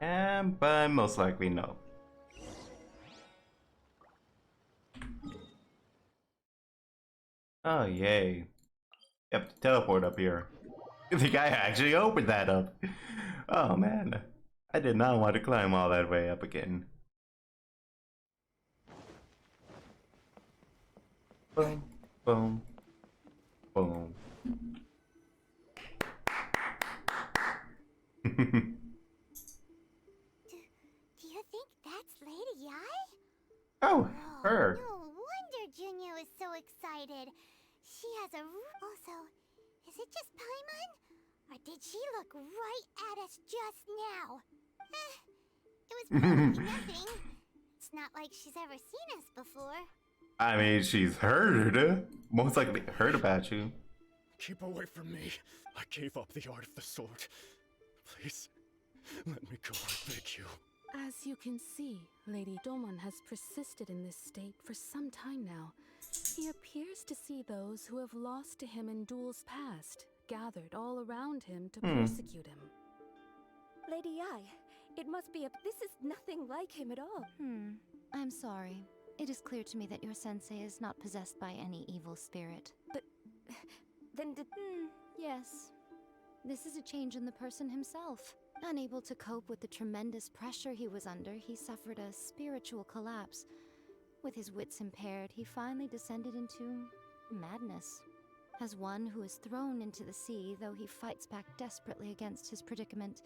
But most likely no. Oh, yay. Yep, teleport up here. The guy actually opened that up. Oh, man. I did not want to climb all that way up again. Boom, boom, boom. Do you think that's Lady Yai? Oh, Oh, her. no wonder Junya is so excited. She has a... Also, is it just Paimon? Or did she look right at us just now? It was probably nothing. It's not like she's ever seen us before. I mean, she's heard. Most likely heard about you. Keep away from me. I gave up the art of the sword. Please, let me go, I beg you. As you can see, Lady Domon has persisted in this state for some time now. He appears to see those who have lost to him in duels past, gathered all around him to persecute him. Lady Ai, it must be a... This is nothing like him at all. I'm sorry. It is clear to me that your sensei is not possessed by any evil spirit. But... Then did... Yes. This is a change in the person himself. Unable to cope with the tremendous pressure he was under, he suffered a spiritual collapse. With his wits impaired, he finally descended into madness. As one who is thrown into the sea, though he fights back desperately against his predicament,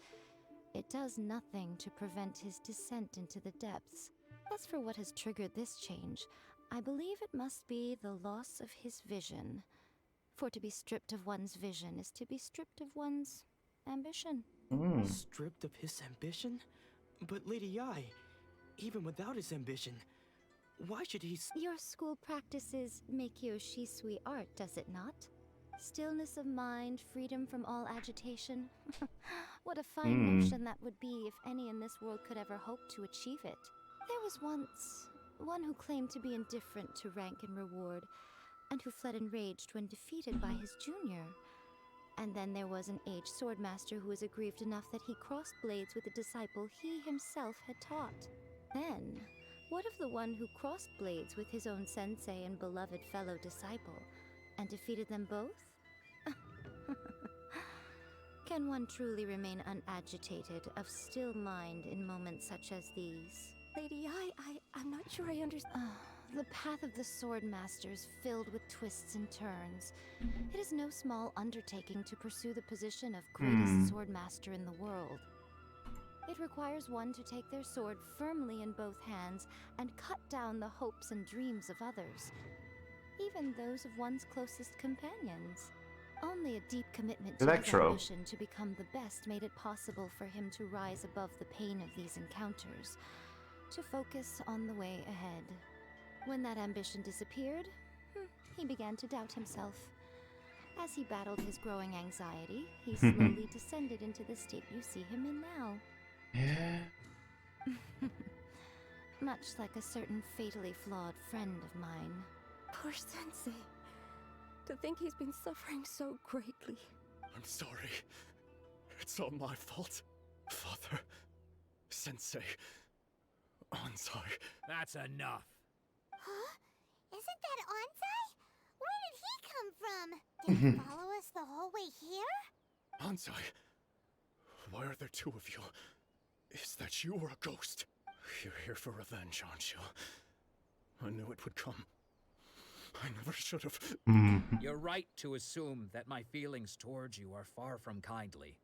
it does nothing to prevent his descent into the depths. As for what has triggered this change, I believe it must be the loss of his vision. For to be stripped of one's vision is to be stripped of one's ambition. Stripped of his ambition? But Lady Yai, even without his ambition, why should he Your school practices Meikyo Shisui art, does it not? Stillness of mind, freedom from all agitation. What a fine notion that would be if any in this world could ever hope to achieve it. There was once one who claimed to be indifferent to rank and reward, and who fled enraged when defeated by his junior. And then there was an aged swordmaster who was aggrieved enough that he crossed blades with a disciple he himself had taught. Then, what of the one who crossed blades with his own sensei and beloved fellow disciple, and defeated them both? Can one truly remain unagitated, of still mind in moments such as these? Lady Ai, I'm not sure I understand. The path of the Swordmaster is filled with twists and turns. It is no small undertaking to pursue the position of greatest Swordmaster in the world. It requires one to take their sword firmly in both hands and cut down the hopes and dreams of others, even those of one's closest companions. Only a deep commitment to his ambition to become the best made it possible for him to rise above the pain of these encounters, to focus on the way ahead. When that ambition disappeared, he began to doubt himself. As he battled his growing anxiety, he slowly descended into the state you see him in now. Yeah. Much like a certain fatally flawed friend of mine. Poor Sensei. To think he's been suffering so greatly. I'm sorry. It's all my fault. Father, Sensei, Ansai. That's enough. Huh? Isn't that Ansai? Where did he come from? Did he follow us the whole way here? Ansai, why are there two of you? Is that you or a ghost? You're here for revenge, aren't you? I knew it would come. I never should have. You're right to assume that my feelings towards you are far from kindly.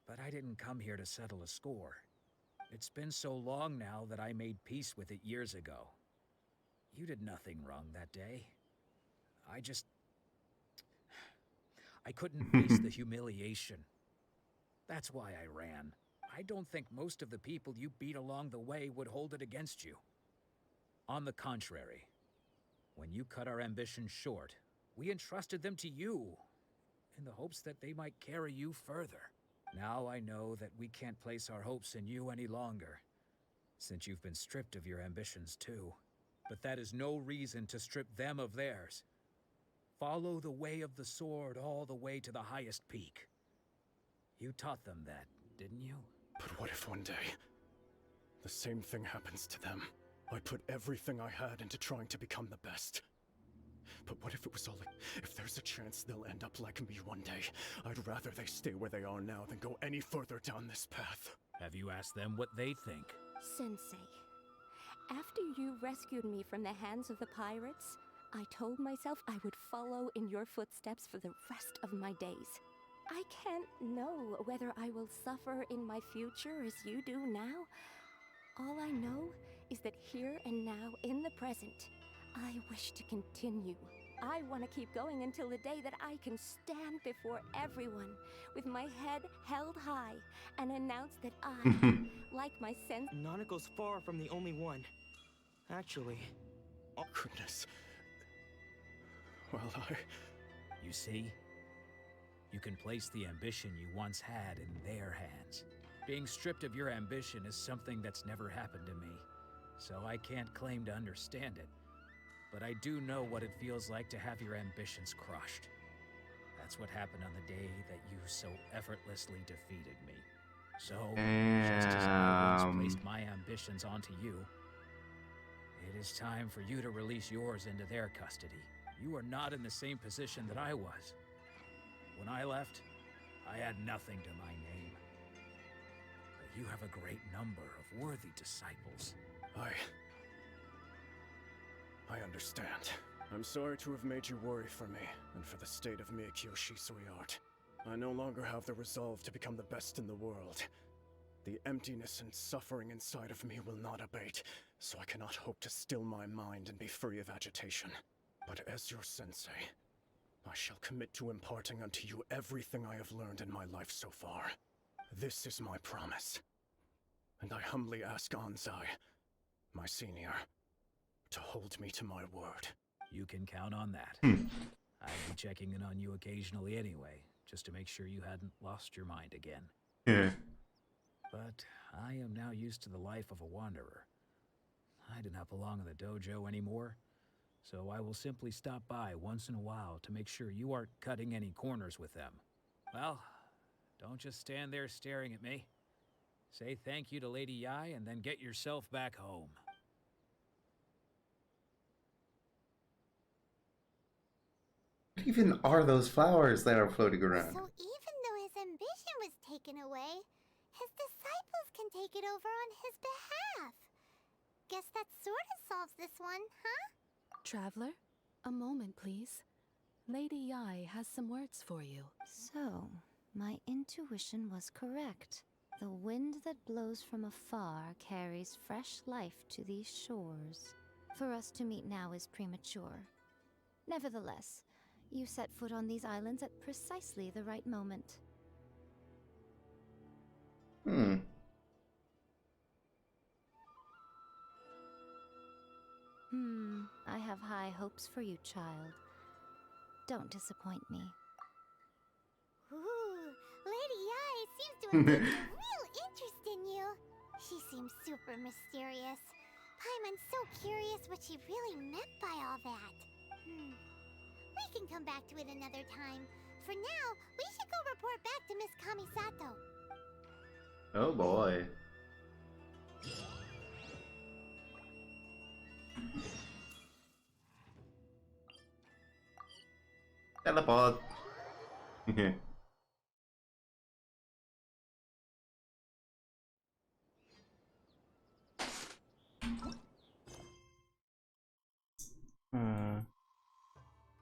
But I didn't come here to settle a score. It's been so long now that I made peace with it years ago. You did nothing wrong that day. I couldn't face the humiliation. That's why I ran. I don't think most of the people you beat along the way would hold it against you. On the contrary, when you cut our ambitions short, we entrusted them to you, in the hopes that they might carry you further. Now I know that we can't place our hopes in you any longer, since you've been stripped of your ambitions too. But that is no reason to strip them of theirs. Follow the way of the sword all the way to the highest peak. You taught them that, didn't you? But what if one day the same thing happens to them? I put everything I had into trying to become the best. But what if it was all like, if there's a chance they'll end up like me one day, I'd rather they stay where they are now than go any further down this path. Have you asked them what they think? Sensei, after you rescued me from the hands of the pirates, I told myself I would follow in your footsteps for the rest of my days. I can't know whether I will suffer in my future as you do now. All I know is that here and now, in the present, I wish to continue. I want to keep going until the day that I can stand before everyone with my head held high and announce that I, like my sense... Nanako's far from the only one. Actually... Oh, goodness. Well, You see? You can place the ambition you once had in their hands. Being stripped of your ambition is something that's never happened to me, so I can't claim to understand it. But I do know what it feels like to have your ambitions crushed. That's what happened on the day that you so effortlessly defeated me. So, just as I once placed my ambitions onto you, it is time for you to release yours into their custody. You are not in the same position that I was. When I left, I had nothing to my name. But you have a great number of worthy disciples. I understand. I'm sorry to have made you worry for me, and for the state of Miko Shisui art. I no longer have the resolve to become the best in the world. The emptiness and suffering inside of me will not abate, so I cannot hope to still my mind and be free of agitation. But as your sensei, I shall commit to imparting unto you everything I have learned in my life so far. This is my promise. And I humbly ask Anzai, my senior, to hold me to my word. You can count on that. I'd be checking in on you occasionally anyway, just to make sure you hadn't lost your mind again. Yeah. But I am now used to the life of a wanderer. I do not belong in the dojo anymore, so I will simply stop by once in a while to make sure you aren't cutting any corners with them. Well, don't just stand there staring at me. Say thank you to Lady Yai and then get yourself back home. What even are those flowers that are floating around? So even though his ambition was taken away, his disciples can take it over on his behalf. Guess that sort of solves this one, huh? Traveler, a moment, please. Lady Yai has some words for you. So, my intuition was correct. The wind that blows from afar carries fresh life to these shores. For us to meet now is premature. Nevertheless, you set foot on these islands at precisely the right moment. I have high hopes for you, child. Don't disappoint me. Ooh, Lady Yai seems to have taken a real interest in you. She seems super mysterious. Paimon's so curious what she really meant by all that. We can come back to it another time. For now, we should go report back to Miss Kamisato. Oh boy. Teleport.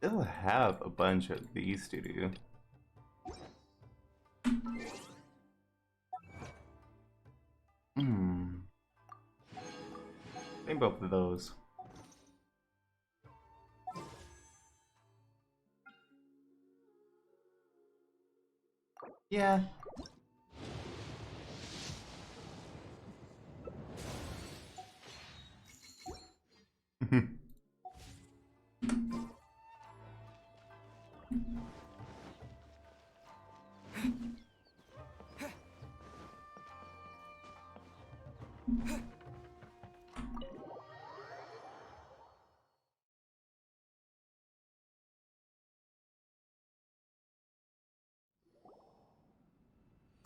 They'll have a bunch of these to do. Maybe both of those. Yeah.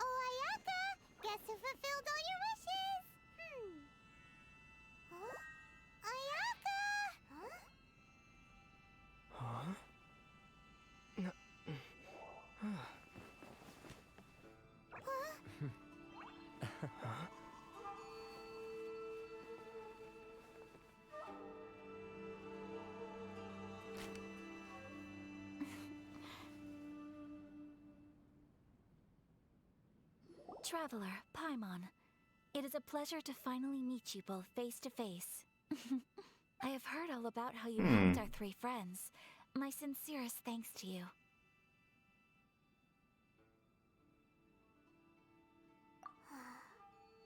Oh, Ayaka! Traveler, Paimon. It is a pleasure to finally meet you both face to face. I have heard all about how you helped our three friends. My sincerest thanks to you.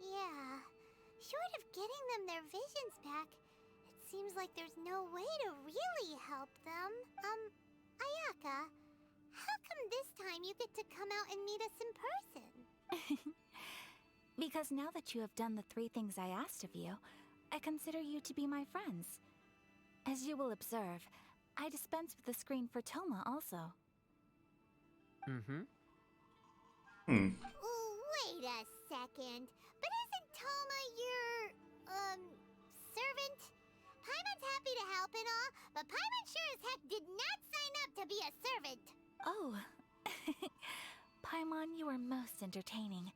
Yeah. Short of getting them their visions back, it seems like there's no way to really help them. Ayaka, how come this time you get to come out and meet us in person? Because now that you have done the 3 things I asked of you, I consider you to be my friends. As you will observe, I dispense with the screen for Toma also. Ooh, wait a second. But isn't Toma your, servant? Paimon's happy to help and all, but Paimon sure as heck did not sign up to be a servant. Oh. Paimon, you are most entertaining.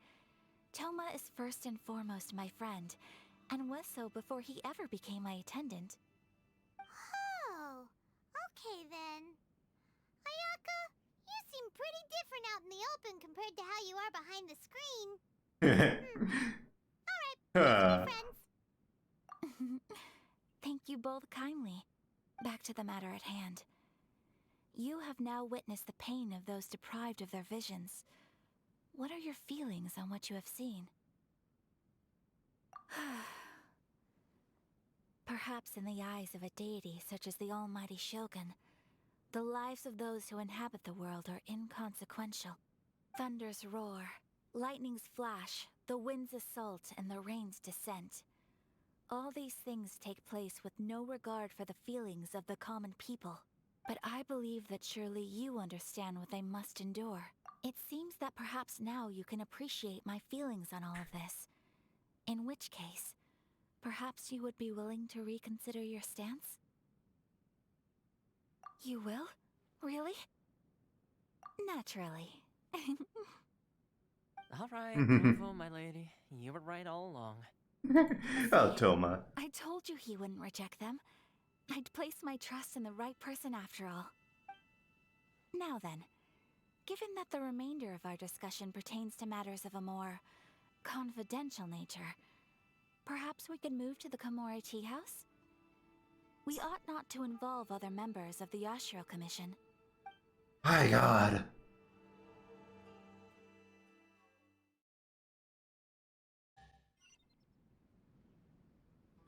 Toma is first and foremost my friend, and was so before he ever became my attendant. Oh, okay then. Ayaka, you seem pretty different out in the open compared to how you are behind the screen. Alright, let's be friends. Thank you both kindly. Back to the matter at hand. You have now witnessed the pain of those deprived of their visions. What are your feelings on what you have seen? Perhaps in the eyes of a deity such as the almighty Shogun, the lives of those who inhabit the world are inconsequential. Thunders roar, lightnings flash, the winds assault, and the rains descent. All these things take place with no regard for the feelings of the common people. But I believe that surely you understand what they must endure. It seems that perhaps now you can appreciate my feelings on all of this. In which case, perhaps you would be willing to reconsider your stance? You will? Really? Naturally. Alright, bravo, my lady. You were right all along. Oh, Toma. I told you he wouldn't reject them. I'd placed my trust in the right person after all. Now then, given that the remainder of our discussion pertains to matters of a more confidential nature, perhaps we could move to the Komori Tea House? We ought not to involve other members of the Yashiro Commission. My God.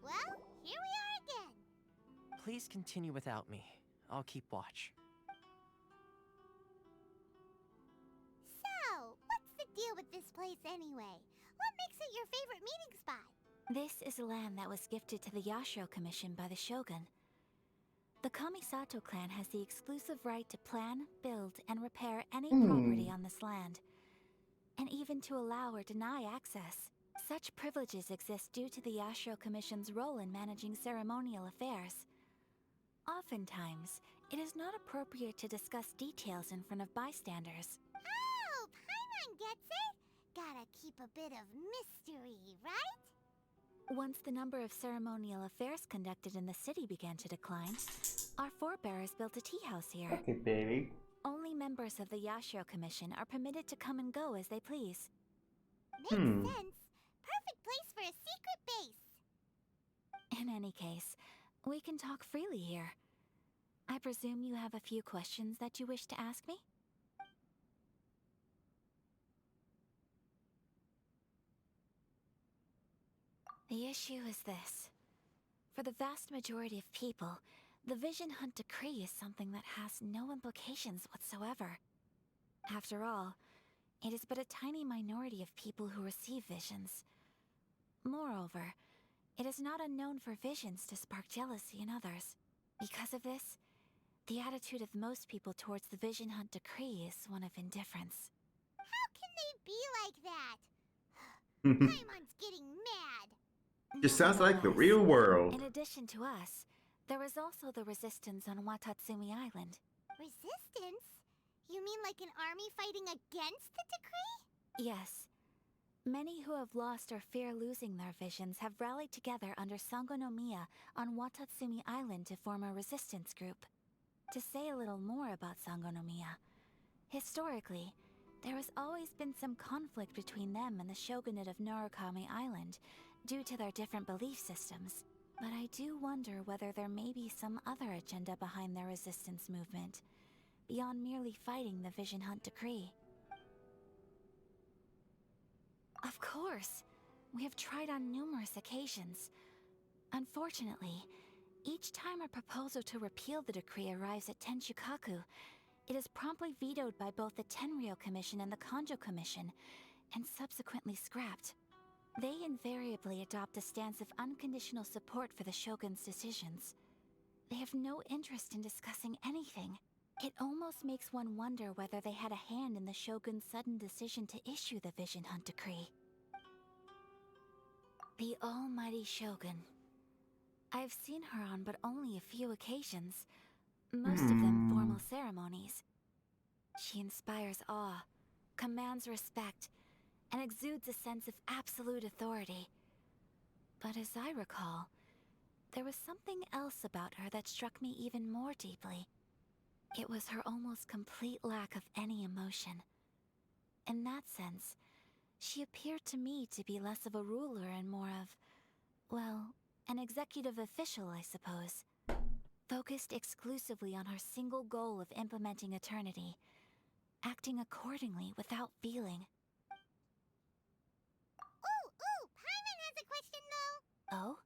Well, here we are again. Please continue without me. I'll keep watch. So, what's the deal with this place anyway? What makes it your favorite meeting spot? This is land that was gifted to the Yashiro Commission by the Shogun. The Kamisato clan has the exclusive right to plan, build, and repair any property on this land, and even to allow or deny access. Such privileges exist due to the Yashiro Commission's role in managing ceremonial affairs. Oftentimes, it is not appropriate to discuss details in front of bystanders. Oh, Paimon gets it. Gotta keep a bit of mystery, right? Once the number of ceremonial affairs conducted in the city began to decline, our forebears built a tea house here. Okay, baby. Only members of the Yashiro Commission are permitted to come and go as they please. Makes sense. Perfect place for a secret base. In any case, we can talk freely here. I presume you have a few questions that you wish to ask me? The issue is this. For the vast majority of people, the Vision Hunt Decree is something that has no implications whatsoever. After all, it is but a tiny minority of people who receive visions. Moreover, it is not unknown for visions to spark jealousy in others. Because of this, the attitude of most people towards the Vision Hunt Decree is one of indifference. How can they be like that? Paimon's getting mad. Just sounds like the real world. In addition to us, there is also the resistance on Watatsumi Island. Resistance? You mean like an army fighting against the decree? Yes. Many who have lost or fear losing their visions have rallied together under Sangonomiya on Watatsumi Island to form a resistance group. To say a little more about Sangonomiya, historically, There has always been some conflict between them and the shogunate of Narukami Island, due to their different belief systems. But I do wonder whether there may be some other agenda behind their resistance movement, beyond merely fighting the Vision Hunt decree. Of course! We have tried on numerous occasions. Unfortunately, each time a proposal to repeal the decree arrives at Tenshukaku, it is promptly vetoed by both the Tenryou Commission and the Kanjo Commission, and subsequently scrapped. They invariably adopt a stance of unconditional support for the Shogun's decisions. They have no interest in discussing anything. It almost makes one wonder whether they had a hand in the Shogun's sudden decision to issue the Vision Hunt decree. The almighty Shogun. I've seen her on but only a few occasions, most of them formal ceremonies. She inspires awe, commands respect, and exudes a sense of absolute authority. But as I recall, there was something else about her that struck me even more deeply. It was her almost complete lack of any emotion. In that sense, she appeared to me to be less of a ruler and more of, well, an executive official, I suppose. Focused exclusively on her single goal of implementing eternity, acting accordingly without feeling. Ooh, Paimon has a question though! Oh?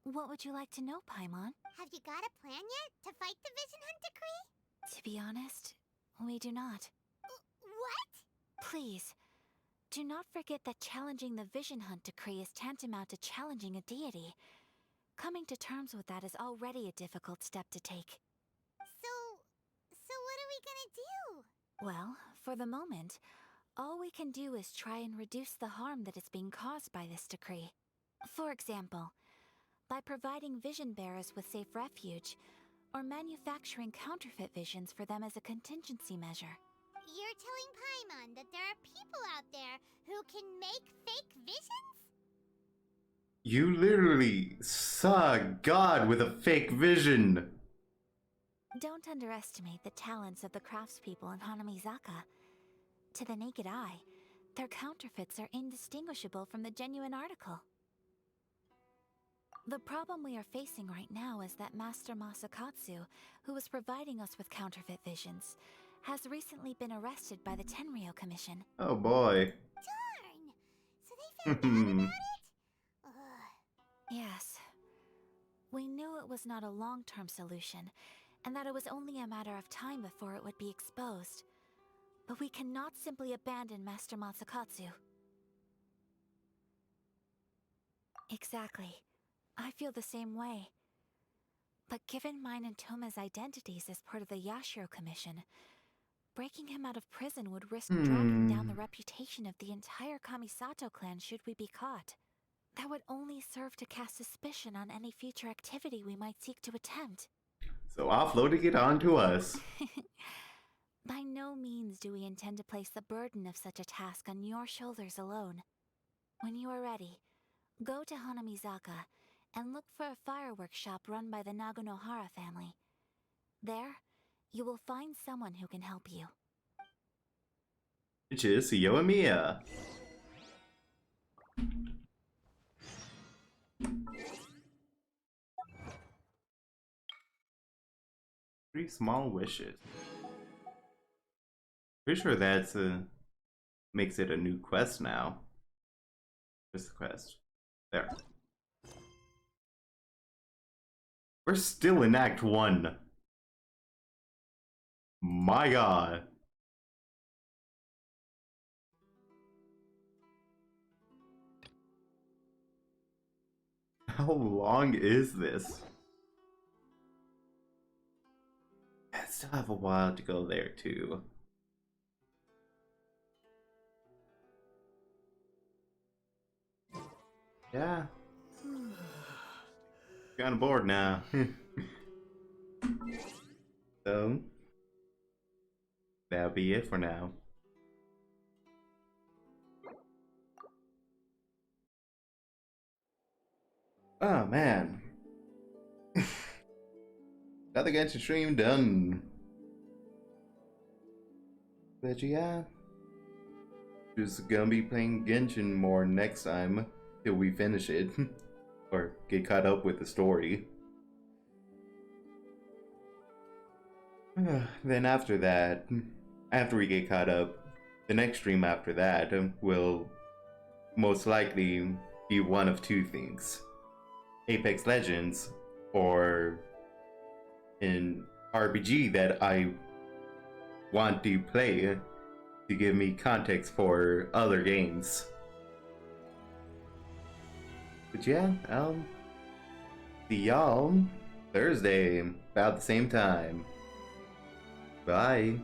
What would you like to know, Paimon? Have you got a plan yet to fight the Vision Hunt decree? To be honest, we do not. What? Please, do not forget that challenging the Vision Hunt decree is tantamount to challenging a deity. Coming to terms with that is already a difficult step to take. So what are we gonna do? Well, for the moment, all we can do is try and reduce the harm that is being caused by this decree. For example, by providing vision bearers with safe refuge, or manufacturing counterfeit visions for them as a contingency measure. You're telling Paimon that there are people out there who can make fake visions? You literally saw God with a fake vision. Don't underestimate the talents of the craftspeople in Hanamizaka. To the naked eye, their counterfeits are indistinguishable from the genuine article. The problem we are facing right now is that Master Masakatsu, who was providing us with counterfeit visions, has recently been arrested by the Tenryou Commission. Oh boy. Darn! So they found out about it? Ugh. Yes. We knew it was not a long-term solution, and that it was only a matter of time before it would be exposed. But we cannot simply abandon Master Masakatsu. Exactly. I feel the same way. But given mine and Toma's identities as part of the Yashiro Commission, breaking him out of prison would risk dragging down the reputation of the entire Kamisato clan should we be caught. That would only serve to cast suspicion on any future activity we might seek to attempt. So offloading it onto us. By no means do we intend to place the burden of such a task on your shoulders alone. When you are ready, go to Hanamizaka and look for a fireworks shop run by the Nagonohara family. There, you will find someone who can help you. Which is Yoimiya. Three small wishes. Pretty sure that's makes it a new quest now. Just the quest. There. We're still in Act 1. My god. How long is this? I still have a while to go there too. Yeah. Kinda bored now. So, that'll be it for now. Oh man. Another Genshin stream done. But yeah, just gonna be playing Genshin more next time till we finish it or get caught up with the story. Then after that, after we get caught up, the next stream after that will most likely be one of two things: Apex Legends or an RPG that I want to play to give me context for other games. But yeah, see y'all Thursday about the same time. Bye.